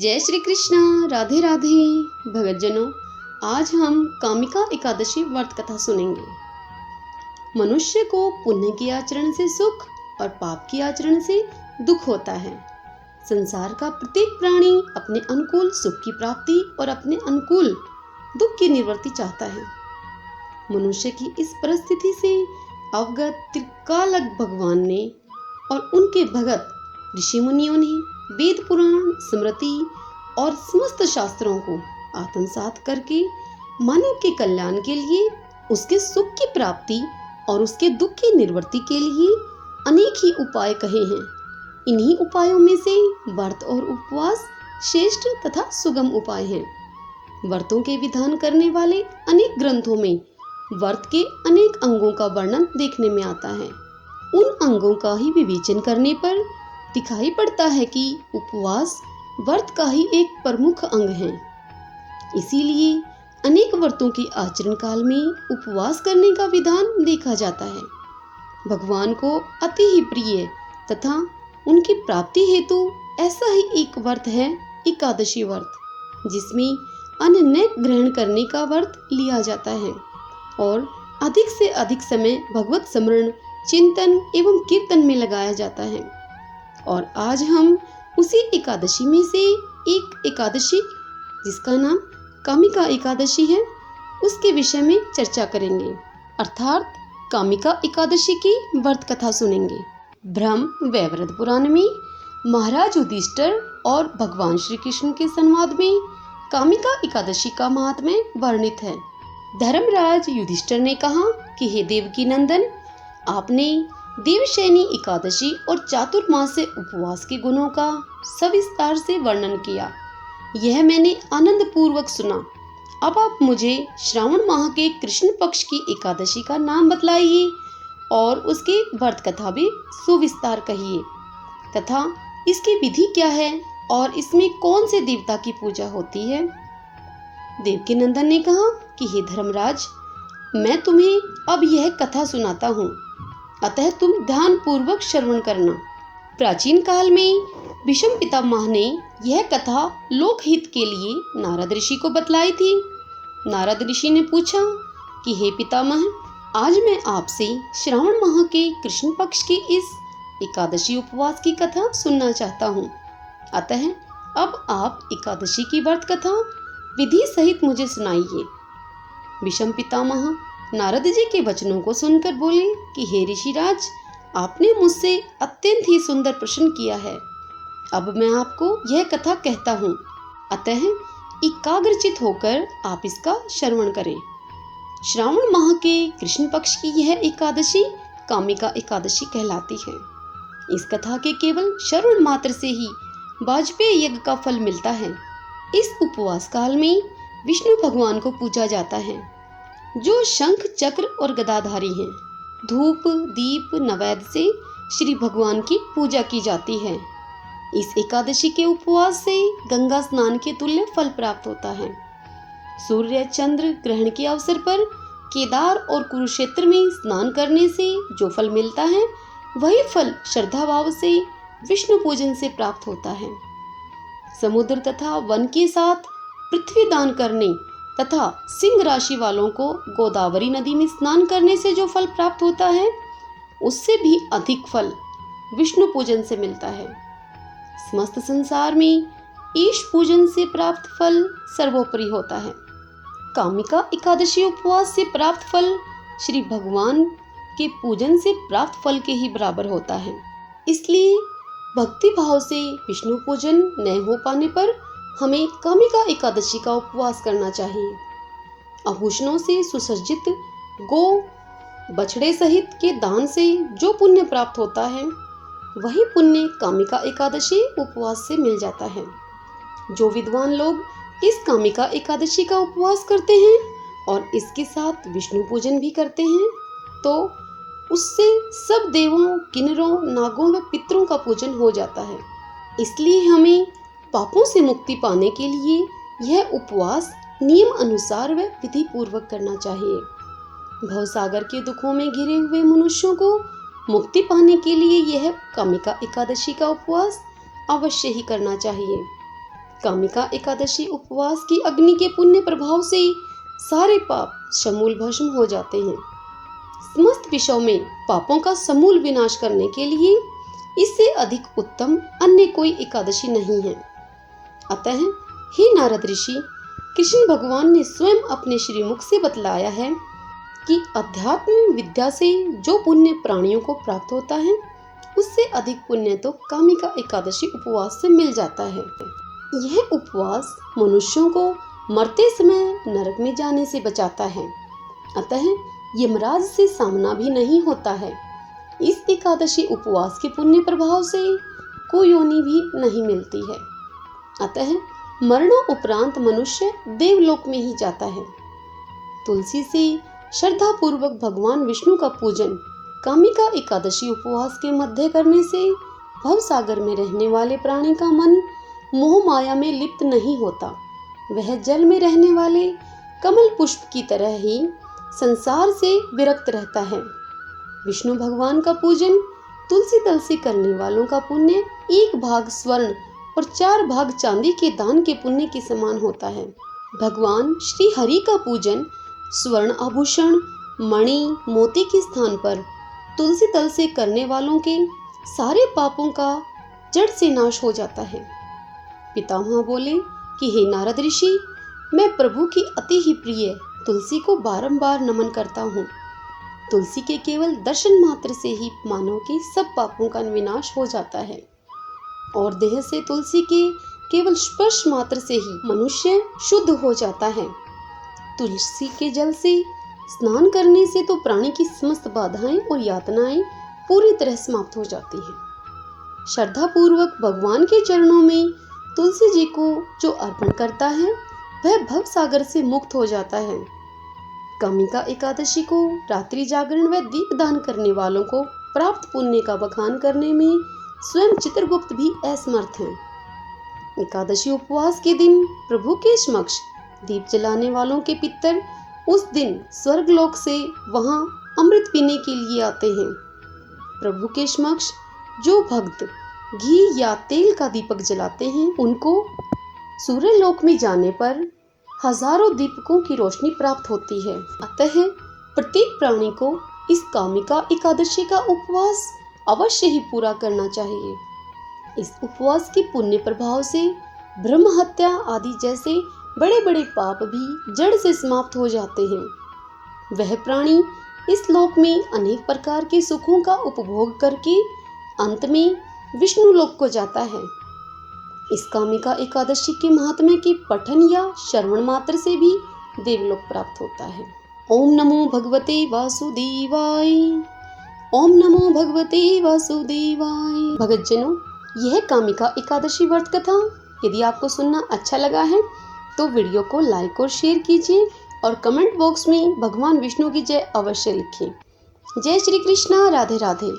जय श्री कृष्ण। राधे राधे भगतजनों, आज हम कामिका एकादशी व्रत कथा सुनेंगे। मनुष्य को पुण्य के आचरण से सुख और पाप के आचरण से दुख होता है। संसार का प्रत्येक प्राणी अपने अनुकूल सुख की प्राप्ति और अपने अनुकूल दुख की निवृत्ति चाहता है। मनुष्य की इस परिस्थिति से अवगत त्रिकालज्ञ भगवान ने और उनके भगत ऋषि मुनियों ने वेद पुराण स्मृति और समस्त शास्त्रों को आत्मसात करके मानव के कल्याण के लिए, उसके सुख की प्राप्ति और उसके दुख की निवृत्ति के लिए अनेक ही उपाय कहे हैं। इन्हीं उपायों में से व्रत और उपवास श्रेष्ठ तथा सुगम उपाय हैं। व्रतों के विधान करने वाले अनेक ग्रंथों में व्रत के अनेक अंगों का वर्णन देखने में आता है। उन अंगों का ही विवेचन करने पर दिखाई पड़ता है कि उपवास व्रत का ही एक प्रमुख अंग है। इसीलिए अनेक व्रतों के आचरण काल में उपवास करने का विधान देखा जाता है। भगवान को अति ही प्रिय तथा उनकी प्राप्ति हेतु ऐसा ही एक व्रत है एकादशी व्रत, जिसमें अन्न न ग्रहण करने का व्रत लिया जाता है और अधिक से अधिक समय भगवत स्मरण, चिंतन एवं कीर्तन में लगाया जाता है। और आज हम उसी एकादशी में से एक एकादशी, जिसका नाम कामिका एकादशी है, उसके विषय में चर्चा करेंगे, अर्थात कामिका एकादशी की व्रत कथा सुनेंगे। ब्रह्म वैवर्त पुराण में महाराज युधिष्ठिर और भगवान श्री कृष्ण के संवाद में कामिका एकादशी का महात्म्य वर्णित है। धर्मराज युधिष्ठिर ने कहा कि हे देवकी नंदन, आपने देवशयनी एकादशी और चातुर्मास्य उपवास के गुणों का सविस्तार से वर्णन किया। यह मैंने आनंद पूर्वक सुना। अब आप मुझे श्रावण माह के कृष्ण पक्ष की एकादशी का नाम बतलाइए और उसकी व्रत कथा भी सुविस्तार कहिए तथा इसकी विधि क्या है और इसमें कौन से देवता की पूजा होती है। देवकी नंदन ने कहा कि हे धर्मराज, मैं तुम्हें अब यह कथा सुनाता हूँ, अतः तुम ध्यान पूर्वक श्रवण करना। प्राचीन काल में भीष्म पितामह ने यह कथा लोकहित के लिए नारद ऋषि को बतलाई थी। नारद ऋषि ने पूछा कि हे पितामह, आज मैं आपसे श्रावण माह के कृष्ण पक्ष की इस एकादशी उपवास की कथा सुनना चाहता हूँ, अतः अब आप एकादशी की व्रत कथा विधि सहित मुझे सुनाइए। भीष्म पितामह नारद जी के वचनों को सुनकर बोले कि हे ऋषिराज, आपने मुझसे अत्यंत ही सुंदर प्रश्न किया है। अब मैं आपको यह कथा कहता हूँ, अतः एकाग्रचित होकर आप इसका श्रवण करें। श्रावण माह के कृष्ण पक्ष की यह एकादशी कामिका एकादशी कहलाती है। इस कथा के केवल श्रवण मात्र से ही वाजपेय यज्ञ का फल मिलता है। इस उपवास काल में विष्णु भगवान को पूजा जाता है, जो शंख चक्र और गदाधारी हैं। धूप दीप नैवेद्य से श्री भगवान की पूजा की जाती है। इस एकादशी के उपवास से गंगा स्नान के तुल्य फल प्राप्त होता है। सूर्य चंद्र ग्रहण के अवसर पर केदार और कुरुक्षेत्र में स्नान करने से जो फल मिलता है, वही फल श्रद्धा भाव से विष्णु पूजन से प्राप्त होता है। समुद्र तथा वन के साथ पृथ्वी दान करने तथा सिंह राशि वालों को गोदावरी नदी में स्नान करने से जो फल प्राप्त होता है, उससे भी अधिक फल विष्णु पूजन से मिलता है। समस्त संसार में ईश पूजन से प्राप्त फल सर्वोपरि होता है। कामिका एकादशी उपवास से प्राप्त फल श्री भगवान के पूजन से प्राप्त फल के ही बराबर होता है। इसलिए भक्ति भाव से विष्णु पूजन न हो पाने पर हमें कामिका एकादशी का उपवास करना चाहिए। आभूषणों से सुसज्जित गो बछड़े सहित के दान से जो पुण्य प्राप्त होता है, वही पुण्य कामिका एकादशी उपवास से मिल जाता है। जो विद्वान लोग इस कामिका एकादशी का उपवास करते हैं और इसके साथ विष्णु पूजन भी करते हैं, तो उससे सब देवों, किन्नरों, नागों व पितरों का पूजन हो जाता है। इसलिए हमें पापों से मुक्ति पाने के लिए यह उपवास नियम अनुसार व विधि पूर्वक करना चाहिए। भवसागर के दुखों में घिरे हुए मनुष्यों को मुक्ति पाने के लिए यह कामिका एकादशी का उपवास अवश्य ही करना चाहिए। कामिका एकादशी उपवास की अग्नि के पुण्य प्रभाव से सारे पाप समूल भस्म हो जाते हैं। समस्त विश्व में पापों का समूल विनाश करने के लिए इससे अधिक उत्तम अन्य कोई एकादशी नहीं है। अतः हे नारद ऋषि, कृष्ण भगवान ने स्वयं अपने श्रीमुख से बतलाया है कि अध्यात्म विद्या से जो पुण्य प्राणियों को प्राप्त होता है, उससे अधिक पुण्य तो कामिका एकादशी उपवास से मिल जाता है। यह उपवास मनुष्यों को मरते समय नरक में जाने से बचाता है, अतः यमराज से सामना भी नहीं होता है। इस एकादशी उपवास के पुण्य प्रभाव से कोई योनि भी नहीं मिलती है, अतः मरणों उपरांत मनुष्य देवलोक में ही जाता है। तुलसी से श्रद्धा पूर्वक भगवान विष्णु का पूजन कामिका एकादशी उपवास के मध्य करने से भव सागर में रहने वाले प्राणी का मन मोह माया में लिप्त नहीं होता। वह जल में रहने वाले कमल पुष्प की तरह ही संसार से विरक्त रहता है। विष्णु भगवान का पूजन तुलसी तल से करने वालों का पुण्य 1 भाग स्वर्ण और 4 भाग चांदी के दान के पुण्य के समान होता है। भगवान श्री हरि का पूजन स्वर्ण आभूषण, मणि, मोती के स्थान पर तुलसी तल से करने वालों के सारे पापों का जड़ से नाश हो जाता है। पितामह बोले कि हे नारद ऋषि, मैं प्रभु की अति ही प्रिय तुलसी को बारंबार नमन करता हूँ। तुलसी के केवल दर्शन मात्र से ही मानव के सब पापों का विनाश हो जाता है और देह से तुलसी के केवल स्पर्श मात्र से ही मनुष्य शुद्ध हो जाता है। तुलसी के जल से स्नान करने से तो प्राणी की समस्त बाधाएं और यातनाएं पूरी तरह समाप्त हो जाती हैं। श्रद्धा पूर्वक भगवान के चरणों में तुलसी जी को जो अर्पण करता है, वह भव सागर से मुक्त हो जाता है। कामिका एकादशी को रात्रि जागरण व दीप दान करने वालों को प्राप्त पुण्य का बखान करने में स्वयं चित्रगुप्त भी असमर्थ हैं। एकादशी उपवास के दिन प्रभु के समक्ष दीप जलाने वालों के पितर उस दिन स्वर्गलोक से वहां अमृत पीने के लिए आते हैं। प्रभु के समक्ष जो भक्त घी या तेल का दीपक जलाते हैं, उनको सूर्यलोक में जाने पर हजारों दीपकों की रोशनी प्राप्त होती है। अतः प्रत्येक प्राणी को इस कामिका एकादशी का उपवास अवश्य ही पूरा करना चाहिए। इस उपवास के पुण्य प्रभाव से ब्रह्म हत्या आदि जैसे बड़े बड़े पाप भी जड़ से समाप्त हो जाते हैं। वह प्राणी इस लोक में अनेक प्रकार के सुखों का उपभोग करके अंत में विष्णु लोक को जाता है। इस कामिका एकादशी के महात्म्य के पठन या श्रवण मात्र से भी देवलोक प्राप्त होता है। ओम नमो भगवते वासुदेवाय। ओम नमो भगवते वासुदेवाय। भक्तजनों, यह कामिका एकादशी व्रत कथा यदि आपको सुनना अच्छा लगा है तो वीडियो को लाइक और शेयर कीजिए और कमेंट बॉक्स में भगवान विष्णु की जय अवश्य लिखें। जय श्री कृष्णा। राधे राधे।